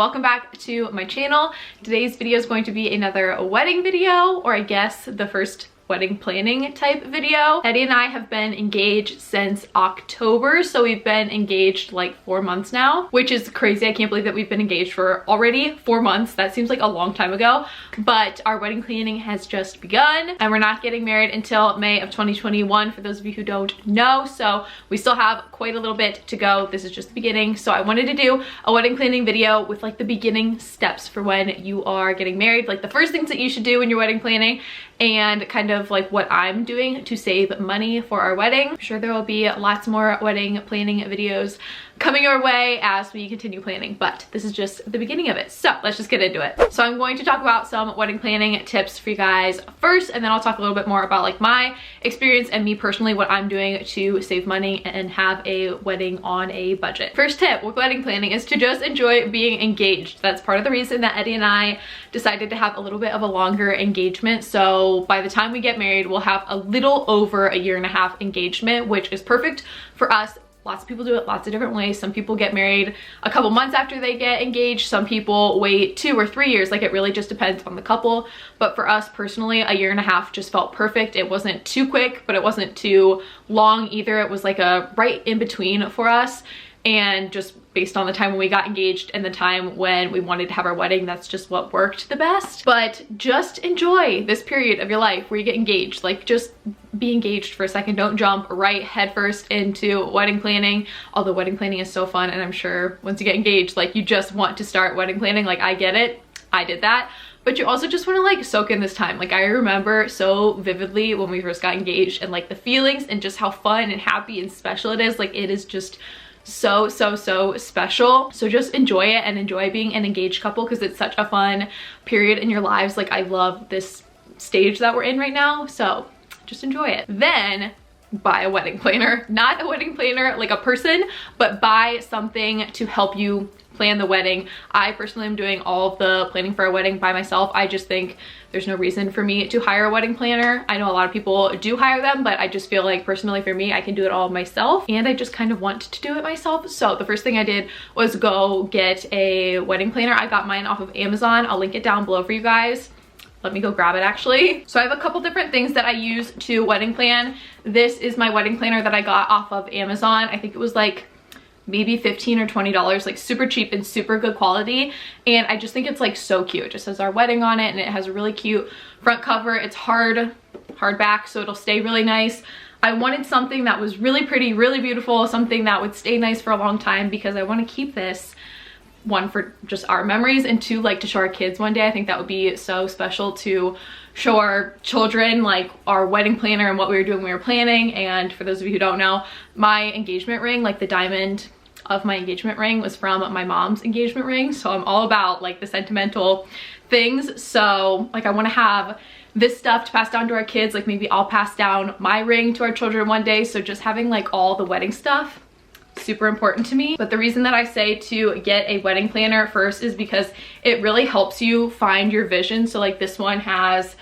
welcome back to my channel. Today's video is going to be another wedding video, or I guess the first wedding planning type video. Eddie and I have been engaged since October, so we've been engaged like 4 months now, which is crazy. I can't believe that we've been engaged for already 4 months. That seems like a long time ago, but our wedding planning has just begun and we're not getting married until May of 2021, for those of you who don't know. So we still have quite a little bit to go. This is just the beginning. So I wanted to do a wedding planning video with like the beginning steps for when you are getting married, like the first things that you should do in your wedding planning, and kind of like what I'm doing to save money for our wedding. I'm sure there will be lots more wedding planning videos coming our way as we continue planning, but this is just the beginning of it. So let's just get into it. So I'm going to talk about some wedding planning tips for you guys first, and then I'll talk a little bit more about like my experience and me personally, what I'm doing to save money and have a wedding on a budget. First tip with wedding planning is to just enjoy being engaged. That's part of the reason that Eddie and I decided to have a little bit of a longer engagement. So by the time we get married, we'll have a little over a 1.5 year engagement, which is perfect for us. Lots of people do it lots of different ways. Some people get married a couple months after they get engaged. Some people wait 2 or 3 years. Like, it really just depends on the couple. But for us personally, a 1.5 years just felt perfect. It wasn't too quick, but it wasn't too long either. It was like a right in between for us. And just based on the time when we got engaged and the time when we wanted to have our wedding, that's just what worked the best. But just enjoy this period of your life where you get engaged. Like, just be engaged for a second. Don't jump right headfirst into wedding planning. Although wedding planning is so fun, and I'm sure once you get engaged, like, you just want to start wedding planning. Like, I get it. I did that. But you also just want to like soak in this time. Like, I remember so vividly when we first got engaged and like the feelings and just how fun and happy and special it is. Like, it is just so special. So just enjoy it and enjoy being an engaged couple, because it's such a fun period in your lives. Like, I love this stage that we're in right now, so just enjoy it. Then buy a wedding planner. Not a wedding planner like a person, but buy something to help you plan the wedding. I personally am doing all of the planning for our wedding by myself. I just think there's no reason for me to hire a wedding planner. I know a lot of people do hire them, but I just feel like personally for me, I can do it all myself, and I just kind of want to do it myself. So the first thing I did was go get a wedding planner. I got mine off of Amazon. I'll link it down below for you guys. Let me go grab it actually. So I have a couple different things that I use to wedding plan. This is my wedding planner that I got off of Amazon. I think it was like maybe $15 or $20, like super cheap and super good quality. And I just think it's like so cute. It just says our wedding on it, and it has a really cute front cover. It's hardback, so it'll stay really nice. I wanted something that was really pretty, really beautiful, something that would stay nice for a long time, because I want to keep this, one, for just our memories, and two, like to show our kids one day. I think that would be so special to show our children like our wedding planner and what we were doing when we were planning. And for those of you who don't know, my engagement ring, like the diamond of my engagement ring, was from my mom's engagement ring. So I'm all about like the sentimental things. So like, I want to have this stuff to pass down to our kids. Like, maybe I'll pass down my ring to our children one day. So just having like all the wedding stuff, super important to me. But the reason that I say to get a wedding planner first is because it really helps you find your vision. So like, this one has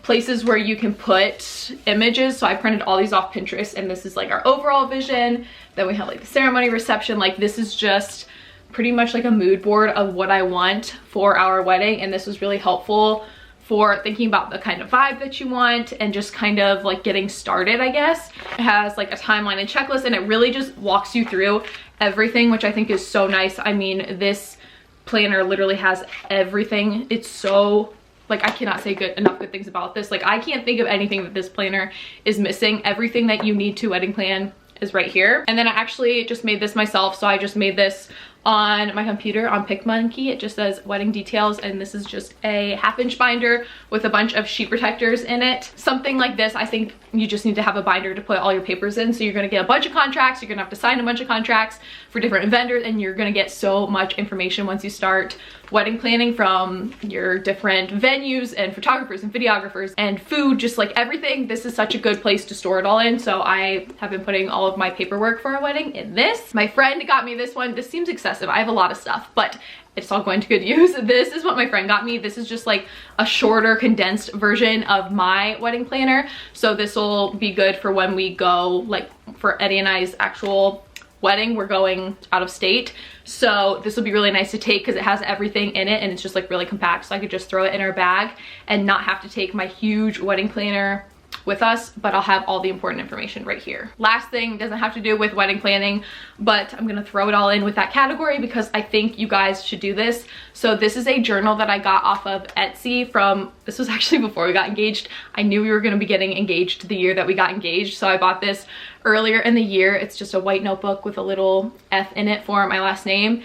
places where you can put images. So I printed all these off Pinterest, and this is like our overall vision. Then we have like the ceremony, reception. Like, this is just pretty much like a mood board of what I want for our wedding. And this was really helpful for thinking about the kind of vibe that you want and just kind of like getting started, I guess. It has like a timeline and checklist, and it really just walks you through everything, which I think is so nice. I mean, this planner literally has everything. It's so, like, I cannot say enough good things about this. Like, I can't think of anything that this planner is missing. Everything that you need to wedding plan is right here. And then I actually just made this myself. So I just made this on my computer on PicMonkey. It just says wedding details, and this is just a 1/2-inch binder with a bunch of sheet protectors in it. Something like this, I think you just need to have a binder to put all your papers in. So you're gonna get a bunch of contracts, you're gonna have to sign a bunch of contracts for different vendors, and you're gonna get so much information once you start wedding planning from your different venues and photographers and videographers and food, just like everything. This is such a good place to store it all in. So I have been putting all of my paperwork for our wedding in this. My friend got me this one. This seems excessive. I have a lot of stuff, but it's all going to good use. This is what my friend got me. This is just like a shorter, condensed version of my wedding planner. So this will be good for when we go, like for Eddie and I's actual wedding, we're going out of state, so this will be really nice to take because it has everything in it and it's just like really compact, so I could just throw it in our bag and not have to take my huge wedding planner with us, but I'll have all the important information right here. Last thing doesn't have to do with wedding planning, but I'm gonna throw it all in with that category because I think you guys should do this. So this is a journal that I got off of Etsy from, this was actually before we got engaged. I knew we were gonna be getting engaged the year that we got engaged, so I bought this earlier in the year. It's just a white notebook with a little F in it for my last name.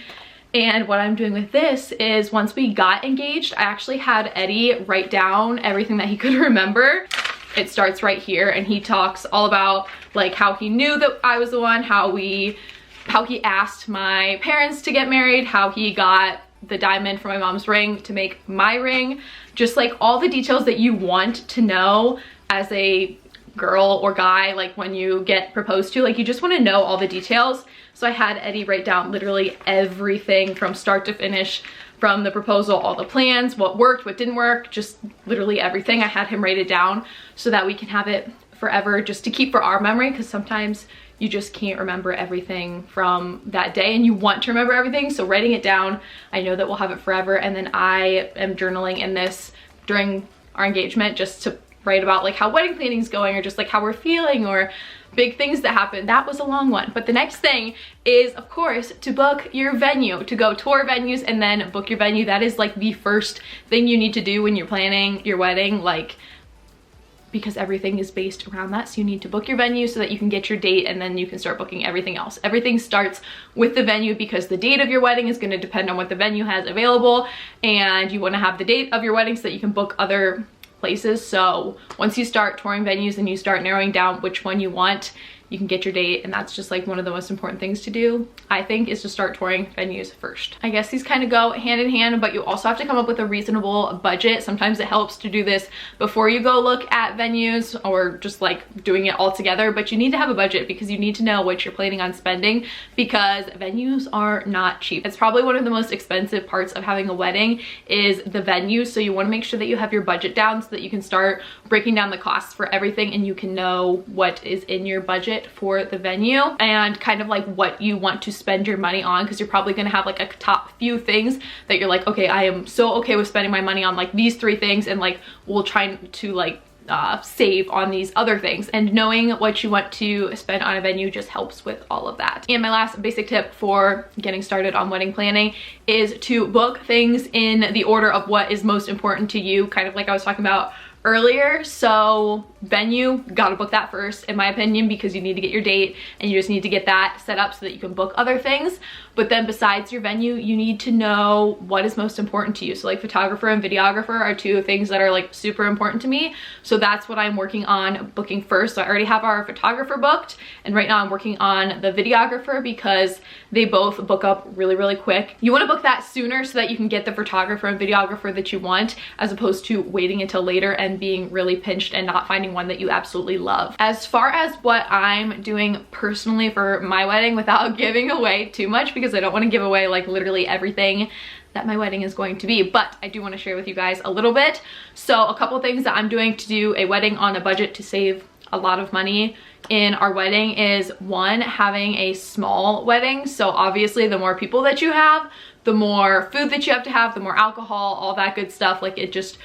And what I'm doing with this is once we got engaged, I actually had Eddie write down everything that he could remember. It starts right here and he talks all about like how he knew that I was the one, how he asked my parents to get married, how he got the diamond for my mom's ring to make my ring, just like all the details that you want to know as a girl or guy, like when you get proposed to, like you just want to know all the details. So I had Eddie write down literally everything from start to finish, from the proposal, all the plans, what worked, what didn't work, just literally everything. I had him write it down so that we can have it forever, just to keep for our memory, because sometimes you just can't remember everything from that day and you want to remember everything. So writing it down, I know that we'll have it forever. And then I am journaling in this during our engagement just to write about like how wedding planning is going, or just like how we're feeling, or big things that happened. That was a long one. But the next thing is, of course, to book your venue, to go tour venues and then book your venue. That is like the first thing you need to do when you're planning your wedding, like, because everything is based around that. So you need to book your venue so that you can get your date, and then you can start booking everything else. Everything starts with the venue because the date of your wedding is going to depend on what the venue has available, and you want to have the date of your wedding so that you can book other places. So once you start touring venues and you start narrowing down which one you want, you can get your date, and that's just like one of the most important things to do, I think, is to start touring venues first. I guess these kind of go hand in hand, but you also have to come up with a reasonable budget. Sometimes it helps to do this before you go look at venues, or just like doing it all together, but you need to have a budget because you need to know what you're planning on spending, because venues are not cheap. It's probably one of the most expensive parts of having a wedding is the venue. So you want to make sure that you have your budget down so that you can start breaking down the costs for everything and you can know what is in your budget for the venue and kind of like what you want to spend your money on, because you're probably going to have like a top few things that you're like, okay, I am so okay with spending my money on like these 3 things, and like we'll try to like save on these other things. And knowing what you want to spend on a venue just helps with all of that. And my last basic tip for getting started on wedding planning is to book things in the order of what is most important to you, kind of like I was talking about earlier. So venue, gotta book that first, in my opinion, because you need to get your date and you just need to get that set up so that you can book other things. But then besides your venue, you need to know what is most important to you. So like photographer and videographer are 2 things that are like super important to me. So that's what I'm working on booking first. So I already have our photographer booked, and right now I'm working on the videographer because they both book up really, really quick. You want to book that sooner so that you can get the photographer and videographer that you want, as opposed to waiting until later and being really pinched and not finding one that you absolutely love. As far as what I'm doing personally for my wedding, without giving away too much, because I don't want to give away like literally everything that my wedding is going to be, but I do want to share with you guys a little bit. So a couple things that I'm doing to do a wedding on a budget to save a lot of money in our wedding is, 1, having a small wedding. So obviously the more people that you have, the more food that you have to have, the more alcohol, all that good stuff. Like, it just,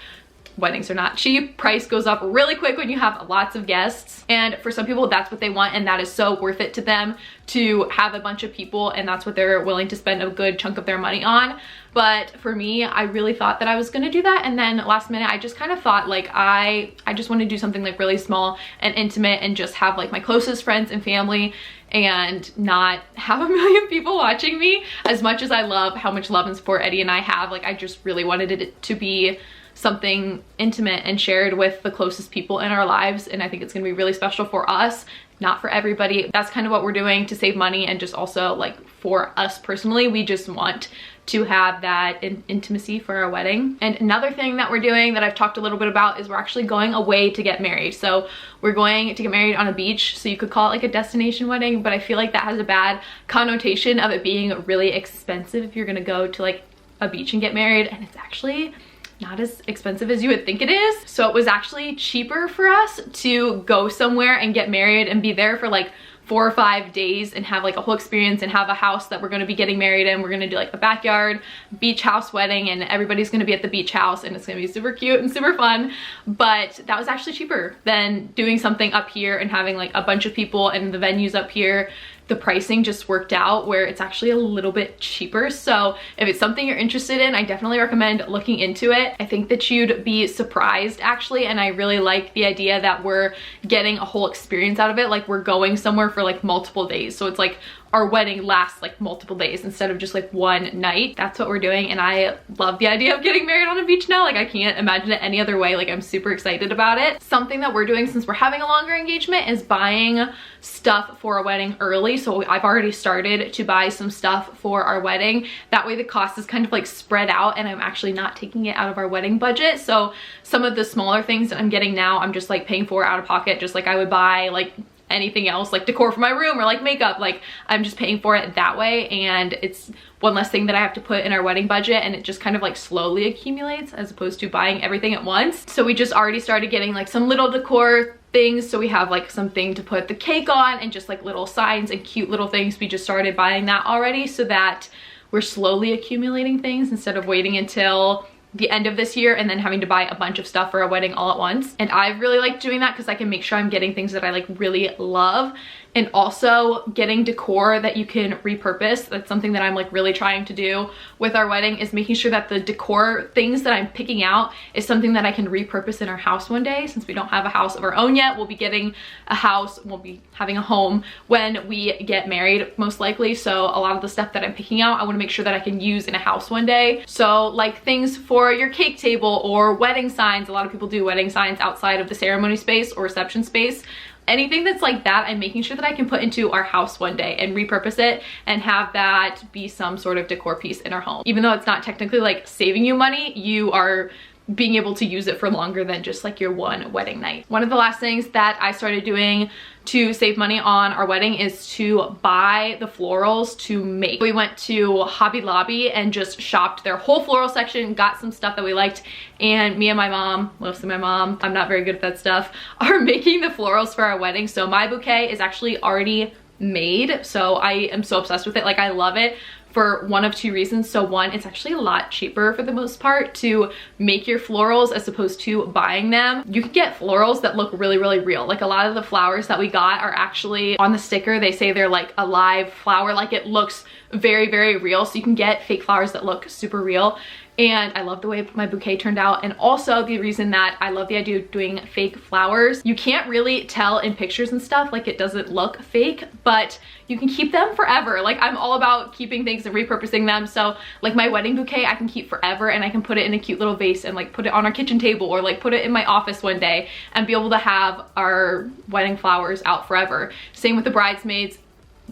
weddings are not cheap. Price goes up really quick when you have lots of guests. And for some people, that's what they want, and that is so worth it to them to have a bunch of people, and that's what they're willing to spend a good chunk of their money on. But for me, I really thought that I was gonna do that, and then last minute I just kind of thought like I just want to do something like really small and intimate and just have like my closest friends and family, and not have a million people watching me. As much as I love how much love and support Eddie and I have, like I just really wanted it to be something intimate and shared with the closest people in our lives, and I think it's gonna be really special for us, not for everybody. That's kind of what we're doing to save money, and just also like for us personally, we just want to have that intimacy for our wedding. And another thing that we're doing that I've talked a little bit about is we're actually going away to get married. So we're going to get married on a beach. So you could call it like a destination wedding, but I feel like that has a bad connotation of it being really expensive if you're gonna go to like a beach and get married, and it's actually not as expensive as you would think it is. So it was actually cheaper for us to go somewhere and get married and be there for like 4 or 5 days and have like a whole experience and have a house that we're going to be getting married in. We're going to do like a backyard beach house wedding, and everybody's going to be at the beach house, and it's going to be super cute and super fun. But that was actually cheaper than doing something up here and having like a bunch of people and the venues up here. The pricing just worked out where it's actually a little bit cheaper. So if it's something you're interested in, I definitely recommend looking into it. I think that you'd be surprised actually, and I really like the idea that we're getting a whole experience out of it. Like we're going somewhere for like multiple days, so it's like our wedding lasts like multiple days instead of just like one night. That's what we're doing, and I love the idea of getting married on a beach now. Like I can't imagine it any other way. Like I'm super excited about it. Something that we're doing since we're having a longer engagement is buying stuff for our wedding early. So I've already started to buy some stuff for our wedding. That way the cost is kind of like spread out, and I'm actually not taking it out of our wedding budget. So some of the smaller things that I'm getting now, I'm just like paying for out of pocket, just like I would buy like anything else, like decor for my room or like makeup. Like I'm just paying for it that way, and it's one less thing that I have to put in our wedding budget, and it just kind of like slowly accumulates as opposed to buying everything at once. So we just already started getting like some little decor things. So we have like something to put the cake on and just like little signs and cute little things. We just started buying that already so that we're slowly accumulating things instead of waiting until the end of this year and then having to buy a bunch of stuff for a wedding all at once. And I really like doing that because I can make sure I'm getting things that I like really love, and also getting decor that you can repurpose. That's something that I'm like really trying to do with our wedding, is making sure that the decor things that I'm picking out is something that I can repurpose in our house one day. Since we don't have a house of our own yet, we'll be getting a house, we'll be having a home when we get married most likely. So a lot of the stuff that I'm picking out, I want to make sure that I can use in a house one day. So like things for your cake table or wedding signs. A lot of people do wedding signs outside of the ceremony space or reception space. Anything that's like that, I'm making sure that I can put into our house one day and repurpose it and have that be some sort of decor piece in our home. Even though it's not technically like saving you money, you are being able to use it for longer than just like your one wedding night. One of the last things that I started doing to save money on our wedding is to buy the florals to make. We went to Hobby Lobby and just shopped their whole floral section, got some stuff that we liked, and me and my mom, mostly my mom, I'm not very good at that stuff, are making the florals for our wedding. So my bouquet is actually already made, so I am so obsessed with it. Like I love it for one of two reasons. So one, it's actually a lot cheaper for the most part to make your florals as opposed to buying them. You can get florals that look really, really real. Like a lot of the flowers that we got are actually on the sticker, they say they're like a live flower, like it looks very, very real. So you can get fake flowers that look super real. And I love the way my bouquet turned out. And also the reason that I love the idea of doing fake flowers, you can't really tell in pictures and stuff, like it doesn't look fake, but you can keep them forever. Like I'm all about keeping things and repurposing them. So like my wedding bouquet, I can keep forever, and I can put it in a cute little vase and like put it on our kitchen table or like put it in my office one day and be able to have our wedding flowers out forever. Same with the bridesmaids,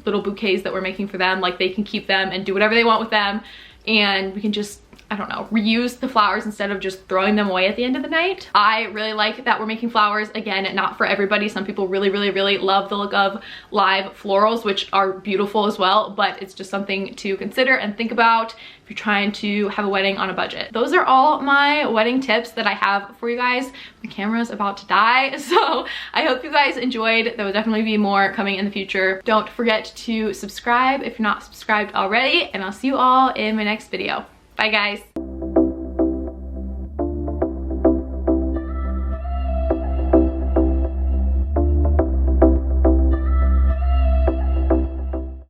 little bouquets that we're making for them, like they can keep them and do whatever they want with them, and we can just, I don't know, reuse the flowers instead of just throwing them away at the end of the night. I really like that we're making flowers. Again, not for everybody. Some people really, really, really love the look of live florals, which are beautiful as well, but it's just something to consider and think about if you're trying to have a wedding on a budget. Those are all my wedding tips that I have for you guys. My camera's about to die, so I hope you guys enjoyed. There will definitely be more coming in the future. Don't forget to subscribe if you're not subscribed already, and I'll see you all in my next video. Bye guys.